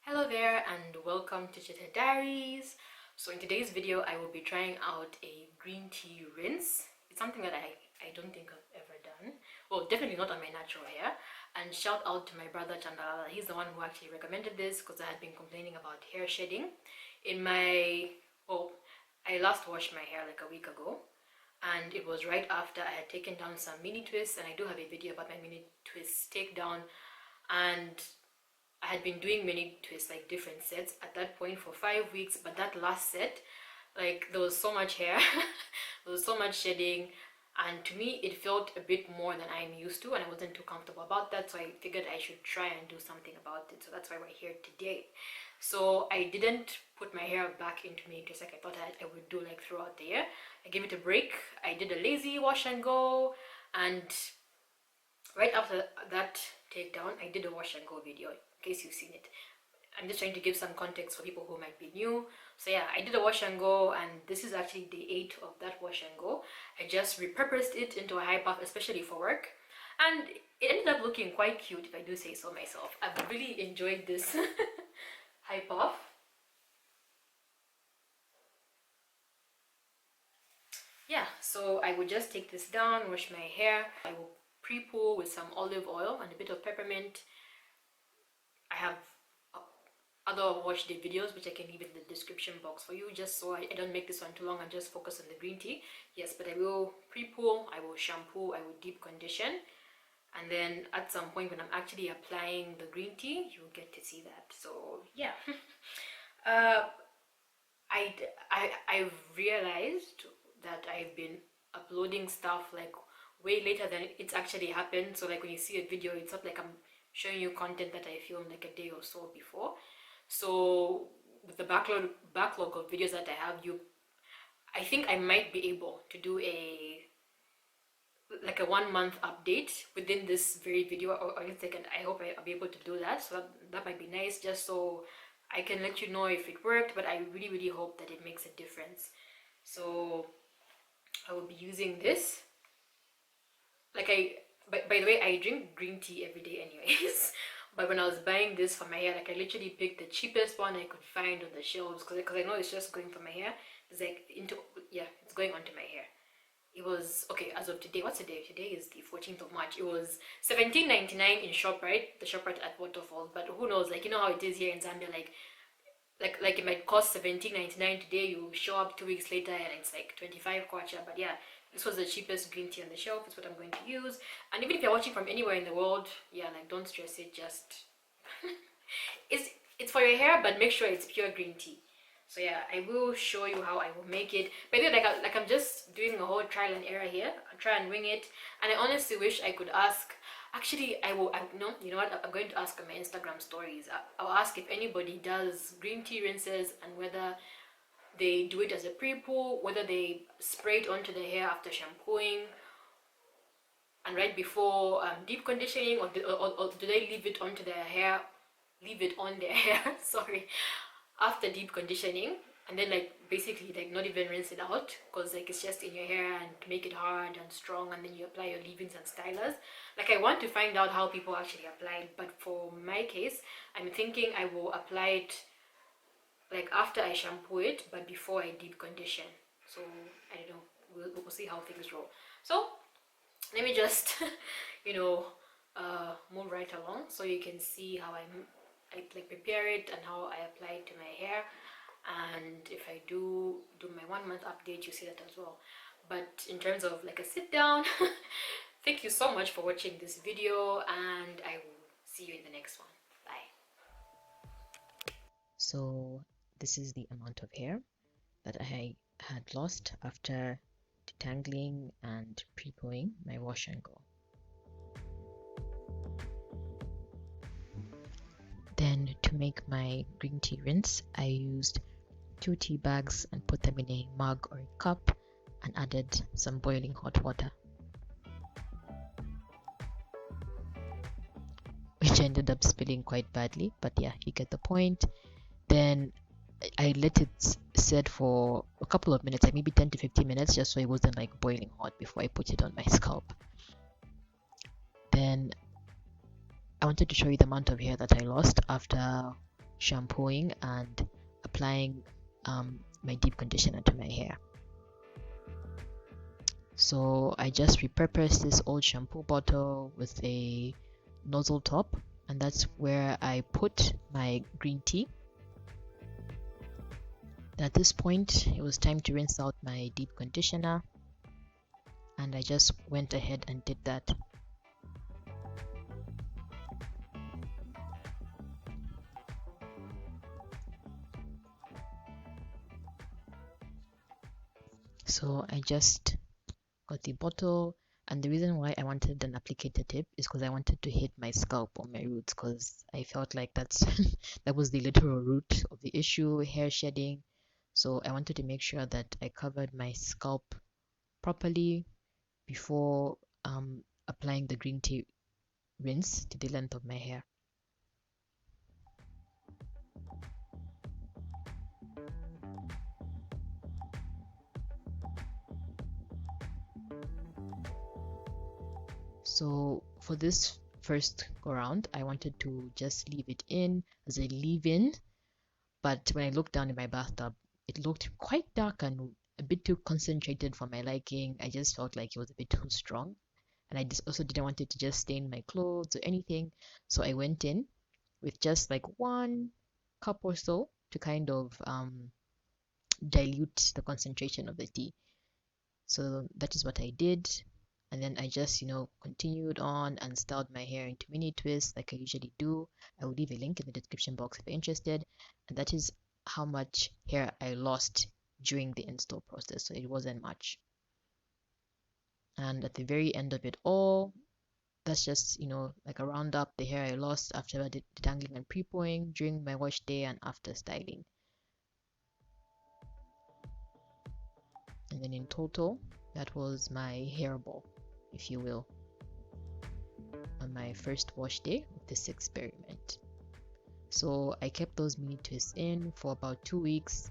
Hello there and welcome to Chitta Diaries. So in today's video I will be trying out a green tea rinse. It's something that I don't think I've ever done. Well, definitely not on my natural hair. And shout out to my brother Chandalala. He's the one who actually recommended this because I had been complaining about hair shedding. I last washed my hair like a week ago. And it was right after I had taken down some mini twists, and I do have a video about my mini twist takedown. And I had been doing mini twists, like different sets at that point for 5 weeks, but that last set, like there was so much hair, there was so much shedding, and to me it felt a bit more than I'm used to, and I wasn't too comfortable about that, so I figured I should try and do something about it. So that's why we're here today. So I didn't put my hair back into mini twists like I thought I would do like throughout the year. I gave it a break. I did a lazy wash and go, and right after that takedown I did a wash and go video, in case you've seen it. I'm just trying to give some context for people who might be new. So yeah, I did a wash and go, and this is actually day 8 of that wash and go. I just repurposed it into a high puff, especially for work, and it ended up looking quite cute, if I do say so myself. I've really enjoyed this high puff. Yeah, so I would just take this down, wash my hair. I will pre-poo with some olive oil and a bit of peppermint. I have other wash day videos which I can leave in the description box for you, just so I don't make this one too long and just focus on the green tea. Yes, but I will pre-poo, I will shampoo, I will deep condition, and then at some point when I'm actually applying the green tea, you'll get to see that. So yeah. I've realized that I've been uploading stuff like way later than it's actually happened. So like when you see a video, it's not like I'm showing you content that I filmed like a day or so before. So with the backlog of videos that I have, I think I might be able to do a 1 month update within this very video, or a second. I hope I'll be able to do that. So that might be nice, just so I can let you know if it worked. But I really hope that it makes a difference. So I will be using this. By the way, I drink green tea every day anyways. But when I was buying this for my hair, like I literally picked the cheapest one I could find on the shelves, because I know it's just going for my hair. It's like it's going onto my hair. It was, okay, as of today, what's the day? Today is the 14th of March. It was $17.99 in ShopRite, the ShopRite at Waterfalls. But who knows, like, you know how it is here in Zambia, like it might cost $17.99 today, you show up 2 weeks later and it's like 25 kwacha. But yeah, this was the cheapest green tea on the shelf. It's what I'm going to use. And even if you're watching from anywhere in the world, yeah, like don't stress it, just it's for your hair, but make sure it's pure green tea. So yeah, I will show you how I will make it. But then, I'm just doing a whole trial and error here. I'll try and wing it, and I honestly wish I could ask. Actually, you know what? I'm going to ask on my Instagram stories. I'll ask if anybody does green tea rinses and whether they do it as a pre-poo, whether they spray it onto the hair after shampooing and right before deep conditioning, or do they leave it onto their hair? Leave it on their hair. Sorry. After deep conditioning, and then basically not even rinse it out, because it's just in your hair, and to make it hard and strong, and then you apply your leave-ins and stylers. I want to find out how people actually apply it, but for my case, I'm thinking I will apply it after I shampoo it, but before I deep condition. So I don't know, we'll see how things roll. So let me just move right along so you can see how I prepare it and how I apply it to my hair. And if I do my 1 month update, you see that as well. But in terms of a sit down, thank you so much for watching this video, and I will see you in the next one. Bye. So this is the amount of hair that I had lost after detangling and pre-pooing my wash and go. Then to make my green tea rinse, I used 2 tea bags and put them in a mug or a cup and added some boiling hot water, which ended up spilling quite badly, but yeah, you get the point. Then I let it set for a couple of minutes, maybe 10 to 15 minutes, just so it wasn't boiling hot before I put it on my scalp. then I wanted to show you the amount of hair that I lost after shampooing and applying my deep conditioner to my hair. So I just repurposed this old shampoo bottle with a nozzle top, and that's where I put my green tea. At this point, it was time to rinse out my deep conditioner, and I just went ahead and did that. So I just got the bottle, and the reason why I wanted an applicator tip is because I wanted to hit my scalp or my roots, because I felt like that's that was the literal root of the issue, hair shedding. So I wanted to make sure that I covered my scalp properly before applying the green tea rinse to the length of my hair. So for this first go round, I wanted to just leave it in as a leave-in, but when I looked down in my bathtub, it looked quite dark and a bit too concentrated for my liking. I just felt like it was a bit too strong, and I just also didn't want it to just stain my clothes or anything. So I went in with just like 1 cup or so to kind of dilute the concentration of the tea. So that is what I did. And then I just, continued on and styled my hair into mini twists like I usually do. I will leave a link in the description box if you're interested. And that is how much hair I lost during the install process. So it wasn't much. And at the very end of it all, that's just, like a roundup, the hair I lost after I did detangling and pre-pouring, during my wash day, and after styling. And then in total, that was my hair ball, if you will, on my first wash day of this experiment. So I kept those mini twists in for about 2 weeks,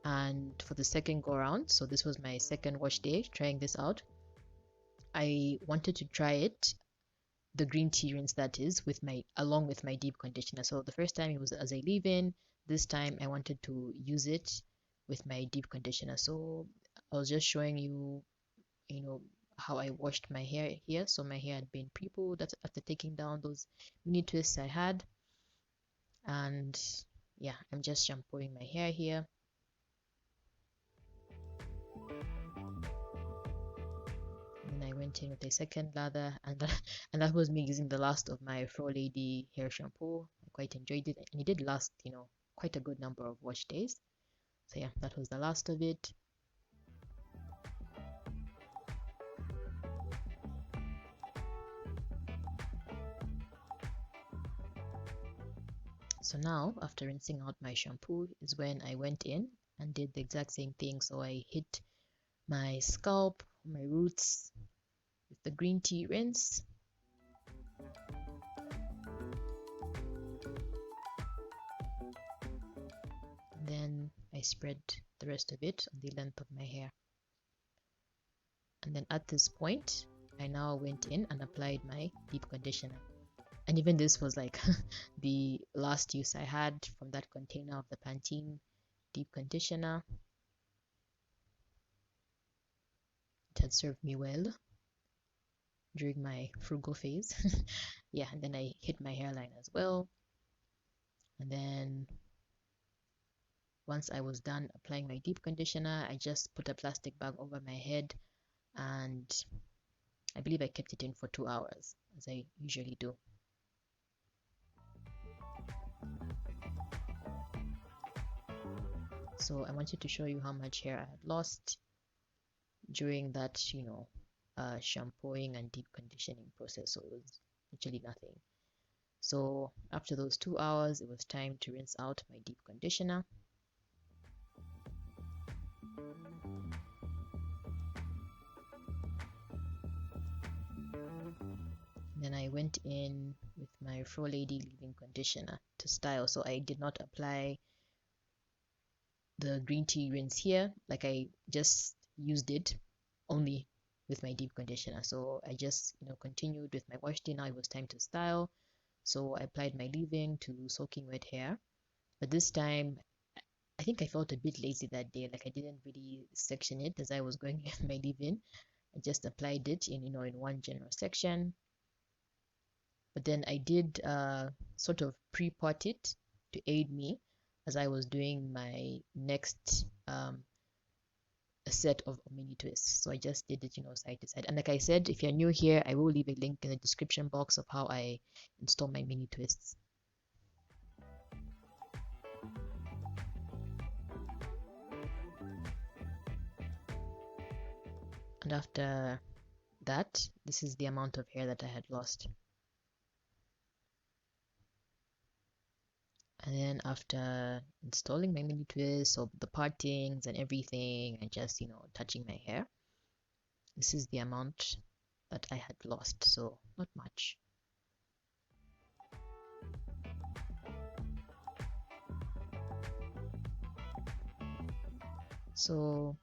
and for the second go around, so this was my second wash day trying this out, I wanted to try it, the green tea rinse that is, along with my deep conditioner. So the first time it was as a leave-in, this time I wanted to use it with my deep conditioner. So I was just showing you, how I washed my hair here. So my hair had been pre-pulled after taking down those mini twists I had. And yeah, I'm just shampooing my hair here. And then I went in with a second lather, and that was me using the last of my Fro Lady hair shampoo. I quite enjoyed it, and it did last, quite a good number of wash days. So yeah, that was the last of it. So now, after rinsing out my shampoo, is when I went in and did the exact same thing. So I hit my scalp, my roots with the green tea rinse. Then I spread the rest of it on the length of my hair. And then at this point, I now went in and applied my deep conditioner. And even this was like the last use I had from that container of the Pantene deep conditioner. It had served me well during my frugal phase. Yeah, and then I hit my hairline as well. And then once I was done applying my deep conditioner, I just put a plastic bag over my head, and I believe I kept it in for 2 hours, as I usually do. So I wanted to show you how much hair I had lost during that, shampooing and deep conditioning process. So it was literally nothing. So after those 2 hours, it was time to rinse out my deep conditioner. Then I went in with my Fro Lady leave-in conditioner to style. So I did not apply the green tea rinse here, like I just used it only with my deep conditioner. So I just, continued with my wash day. Now it was time to style. So I applied my leave-in to soaking wet hair. But this time, I think I felt a bit lazy that day. Like I didn't really section it as I was going with my leave-in. I just applied it in, in one general section. But then I did sort of pre-pot it to aid me as I was doing my next a set of mini twists. So I just did it, side to side. And like I said, if you're new here, I will leave a link in the description box of how I install my mini twists. And after that, this is the amount of hair that I had lost. And then after installing my mini twists, so the partings and everything, and just, touching my hair, this is the amount that I had lost. So not much. So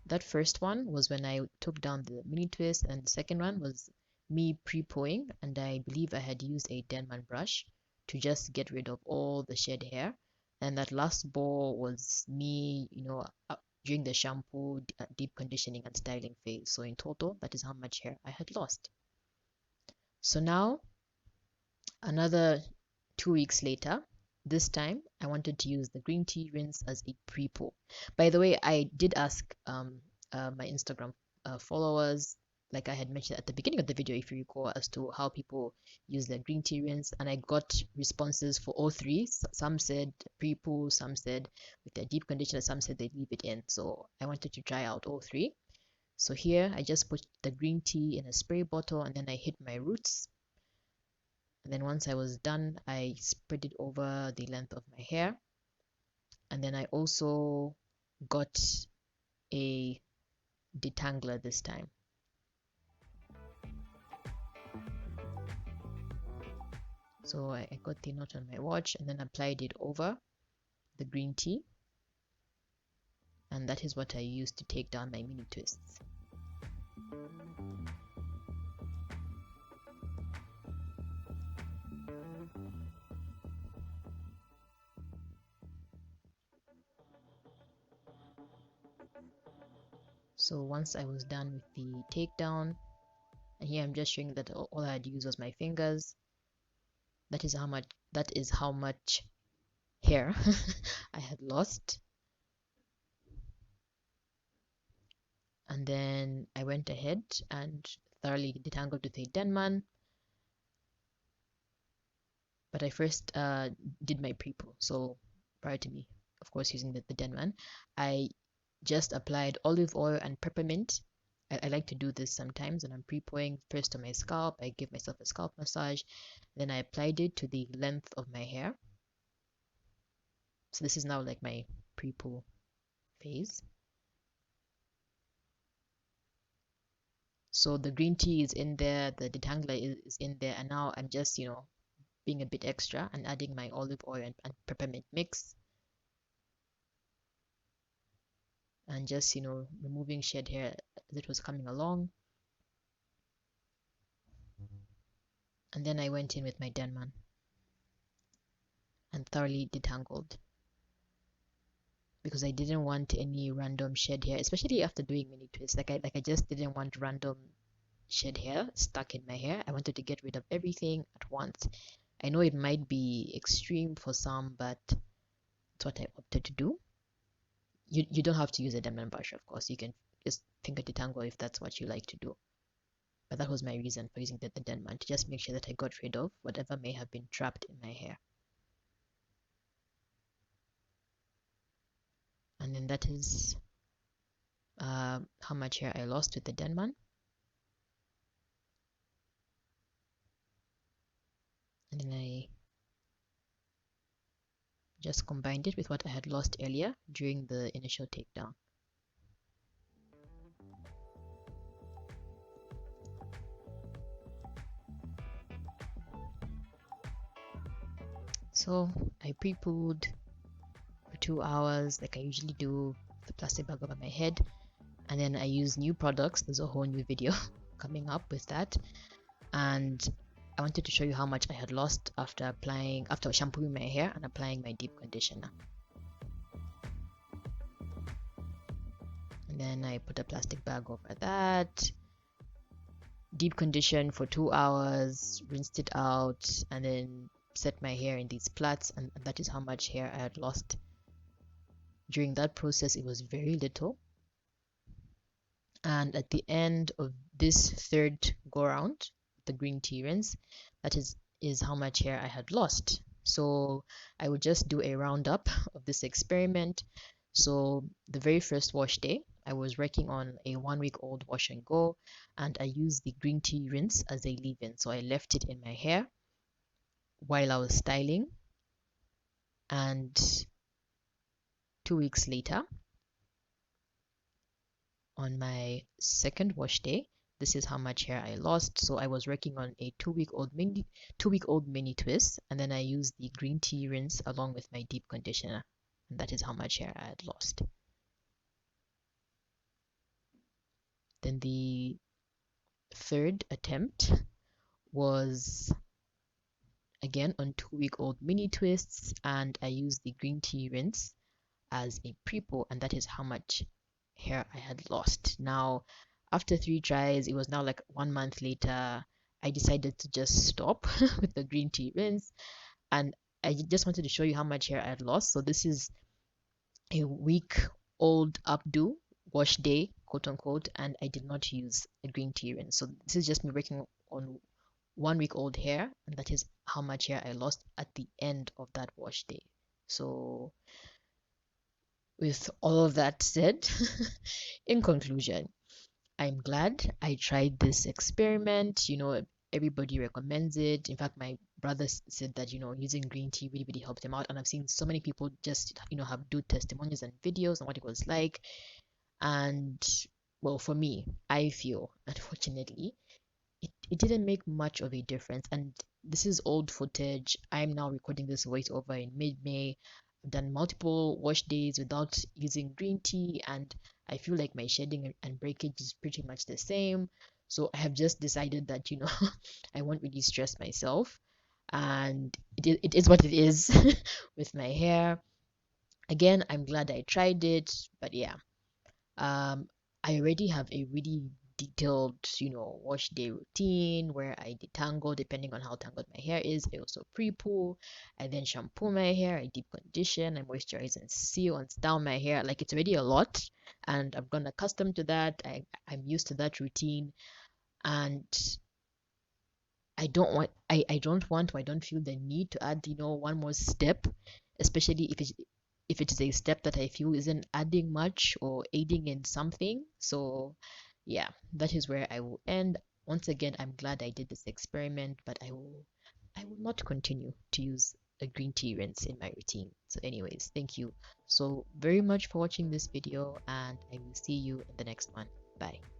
that first one was when I took down the mini twist, and the second one was me pre-pooing, and I believe I had used a Denman brush to just get rid of all the shed hair. And that last ball was me, during the shampoo, deep conditioning, and styling phase. So in total, that is how much hair I had lost. So now, another 2 weeks later, this time I wanted to use the green tea rinse as a pre-poo. By the way, I did ask my Instagram followers, like I had mentioned at the beginning of the video, if you recall, as to how people use their green tea rinse, and I got responses for all three. Some said pre-poo, some said with their deep conditioner, some said they leave it in. So I wanted to try out all three. So here I just put the green tea in a spray bottle, and then I hit my roots. And then once I was done, I spread it over the length of my hair. And then I also got a detangler this time. So I got the knot on my watch and then applied it over the green tea. And that is what I used to take down my mini twists. So once I was done with the takedown, and here I'm just showing that all I had used was my fingers. That is how much hair I had lost. And then I went ahead and thoroughly detangled with a Denman. But I first did my pre-poo. So prior to me, of course, using the Denman, I just applied olive oil and peppermint. I like to do this sometimes when I'm pre-pooing. First on my scalp, I give myself a scalp massage. Then I applied it to the length of my hair. So this is now like my pre-poo phase. So the green tea is in there, the detangler is in there, and now I'm just, being a bit extra and adding my olive oil and peppermint mix. And just, removing shed hair as it was coming along. And then I went in with my Denman and thoroughly detangled, because I didn't want any random shed hair, especially after doing mini twists. Like I just didn't want random shed hair stuck in my hair. I wanted to get rid of everything at once. I know it might be extreme for some, but it's what I opted to do. You don't have to use a Denman brush, of course. You can just finger detangle if that's what you like to do. But that was my reason for using the Denman, to just make sure that I got rid of whatever may have been trapped in my hair. And then that is how much hair I lost with the Denman. And then I just combined it with what I had lost earlier during the initial takedown. So I pre-pooed for 2 hours like I usually do, the plastic bag over my head, And then I use new products. There's a whole new video coming up with that. And I wanted to show you how much I had lost after shampooing my hair and applying my deep conditioner. And then I put a plastic bag over that, deep condition for 2 hours, rinsed it out, and then set my hair in these plaits, and that is how much hair I had lost. During that process, it was very little. And at the end of this third go round, the green tea rinse, that is how much hair I had lost. So I would just do a roundup of this experiment. So the very first wash day, I was working on a 1-week-old wash and go, and I used the green tea rinse as a leave-in. So I left it in my hair while I was styling, and 2 weeks later, on my second wash day, this is how much hair I lost. So I was working on a 2-week-old mini twist, and then I used the green tea rinse along with my deep conditioner, and that is how much hair I had lost. Then the third attempt was again on 2-week-old mini twists, and I used the green tea rinse as a pre-poo, and that is how much hair I had lost. Now, after 3 tries, it was now like 1 month later, I decided to just stop with the green tea rinse, and I just wanted to show you how much hair I had lost. So this is a week-old updo wash day, quote unquote, and I did not use a green tea rinse. So this is just me working on 1-week-old hair, and that is how much hair I lost at the end of that wash day. So with all of that said, in conclusion, I'm glad I tried this experiment. Everybody recommends it. In fact, my brother said that, using green tea really, really helped him out. And I've seen so many people just, have do testimonials and videos on what it was like. And well, for me, I feel, unfortunately, it didn't make much of a difference. And this is old footage. I'm now recording this voiceover in mid-May. I've done multiple wash days without using green tea, and I feel like my shedding and breakage is pretty much the same. So I have just decided that, I won't really stress myself. And it is what it is with my hair. Again, I'm glad I tried it, but yeah. I already have a really detailed, wash day routine where I detangle depending on how tangled my hair is. I also pre-poo, I then shampoo my hair, I deep condition, I moisturize and seal and style my hair. Like, it's already a lot, and I've gotten accustomed to that. I'm used to that routine, and I don't want or I don't feel the need to add, one more step, especially if it is a step that I feel isn't adding much or aiding in something. So yeah, that is where I will end. Once again, I'm glad I did this experiment, but I will not continue to use a green tea rinse in my routine. So anyways, thank you so very much for watching this video, and I will see you in the next one. Bye.